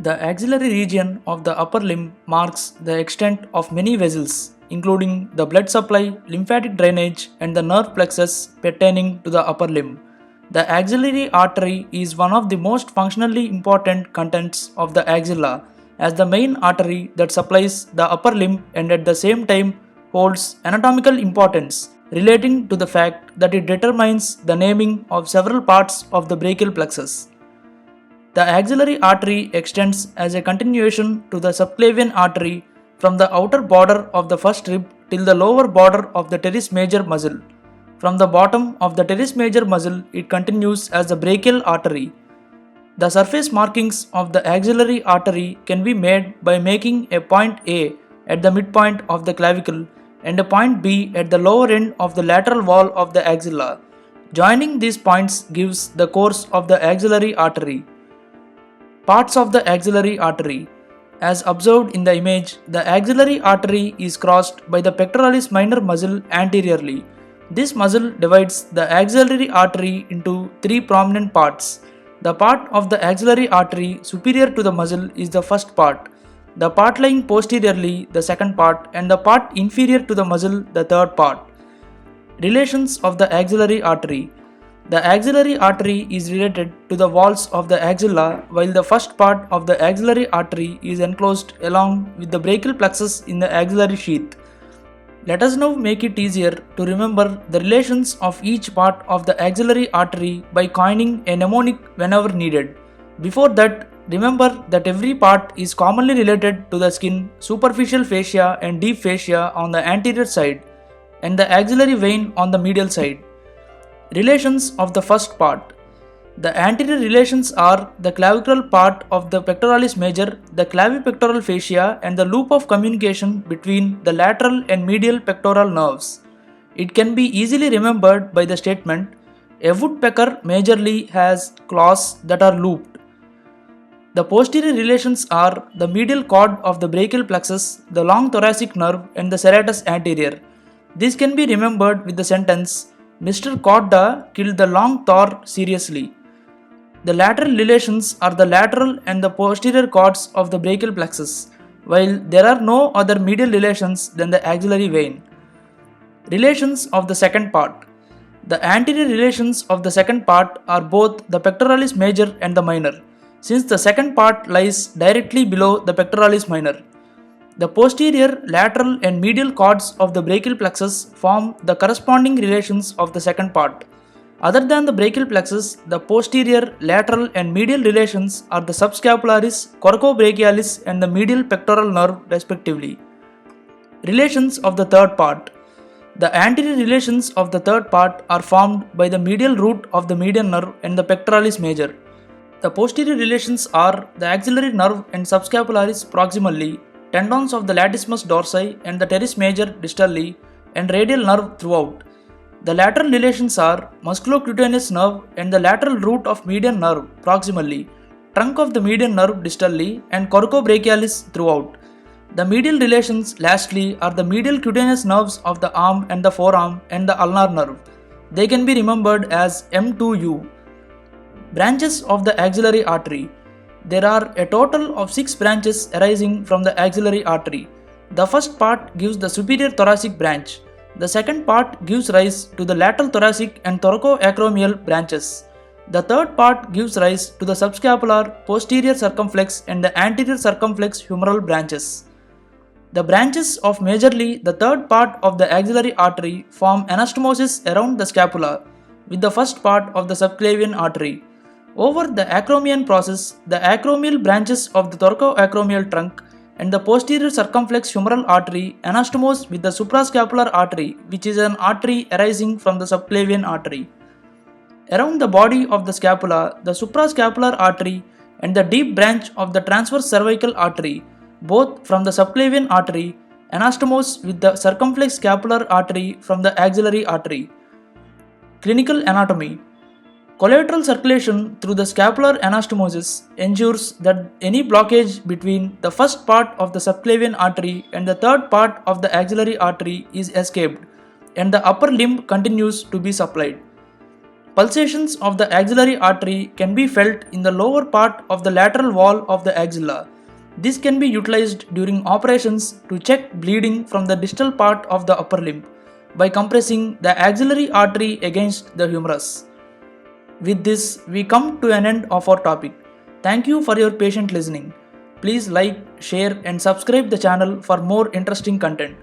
The axillary region of the upper limb marks the extent of many vessels, including the blood supply, lymphatic drainage, and the nerve plexus pertaining to the upper limb. The axillary artery is one of the most functionally important contents of the axilla, as the main artery that supplies the upper limb and at the same time holds anatomical importance, relating to the fact that it determines the naming of several parts of the brachial plexus. The axillary artery extends as a continuation to the subclavian artery from the outer border of the first rib till the lower border of the teres major muscle. From the bottom of the teres major muscle, it continues as the brachial artery. The surface markings of the axillary artery can be made by making a point A at the midpoint of the clavicle and a point B at the lower end of the lateral wall of the axilla. Joining these points gives the course of the axillary artery. Parts of the axillary artery. As observed in the image, the axillary artery is crossed by the pectoralis minor muscle anteriorly. This muscle divides the axillary artery into three prominent parts. The part of the axillary artery superior to the muscle is the first part, the part lying posteriorly the second part, and the part inferior to the muscle the third part. Relations of the axillary artery. The axillary artery is related to the walls of the axilla, while the first part of the axillary artery is enclosed along with the brachial plexus in the axillary sheath. Let us now make it easier to remember the relations of each part of the axillary artery by coining a mnemonic whenever needed. Before that, remember that every part is commonly related to the skin, superficial fascia and deep fascia on the anterior side, and the axillary vein on the medial side. Relations of the first part. The anterior relations are the clavicular part of the pectoralis major, the clavipectoral fascia, and the loop of communication between the lateral and medial pectoral nerves. It can be easily remembered by the statement, a woodpecker majorly has claws that are looped. The posterior relations are the medial cord of the brachial plexus, the long thoracic nerve, and the serratus anterior. This can be remembered with the sentence, Mr. Corda killed the long Thor seriously. The lateral relations are the lateral and the posterior cords of the brachial plexus, while there are no other medial relations than the axillary vein. Relations of the second part. The anterior relations of the second part are both the pectoralis major and the minor, since the second part lies directly below the pectoralis minor. The posterior, lateral and medial cords of the brachial plexus form the corresponding relations of the second part. Other than the brachial plexus, the posterior, lateral and medial relations are the subscapularis, coracobrachialis and the medial pectoral nerve respectively. Relations of the third part. The anterior relations of the third part are formed by the medial root of the median nerve and the pectoralis major. The posterior relations are the axillary nerve and subscapularis proximally, tendons of the latissimus dorsi and the teres major distally, and radial nerve throughout. The lateral relations are musculocutaneous nerve and the lateral root of median nerve proximally, trunk of the median nerve distally, and coracobrachialis throughout. The medial relations lastly are the medial cutaneous nerves of the arm and the forearm and the ulnar nerve. They can be remembered as M2U. Branches of the axillary artery. There are a total of 6 branches arising from the axillary artery. The first part gives the superior thoracic branch. The second part gives rise to the lateral thoracic and thoracoacromial branches. The third part gives rise to the subscapular, posterior circumflex and the anterior circumflex humeral branches. The branches of majorly the third part of the axillary artery form anastomoses around the scapula, with the first part of the subclavian artery. Over the acromion process, the acromial branches of the thoracoacromial trunk and the posterior circumflex humeral artery anastomose with the suprascapular artery, which is an artery arising from the subclavian artery. Around the body of the scapula, the suprascapular artery and the deep branch of the transverse cervical artery, both from the subclavian artery, anastomose with the circumflex scapular artery from the axillary artery. Clinical anatomy. Collateral circulation through the scapular anastomoses ensures that any blockage between the first part of the subclavian artery and the third part of the axillary artery is escaped, and the upper limb continues to be supplied. Pulsations of the axillary artery can be felt in the lower part of the lateral wall of the axilla. This can be utilized during operations to check bleeding from the distal part of the upper limb by compressing the axillary artery against the humerus. With this, we come to an end of our topic. Thank you for your patient listening. Please like, share and subscribe the channel for more interesting content.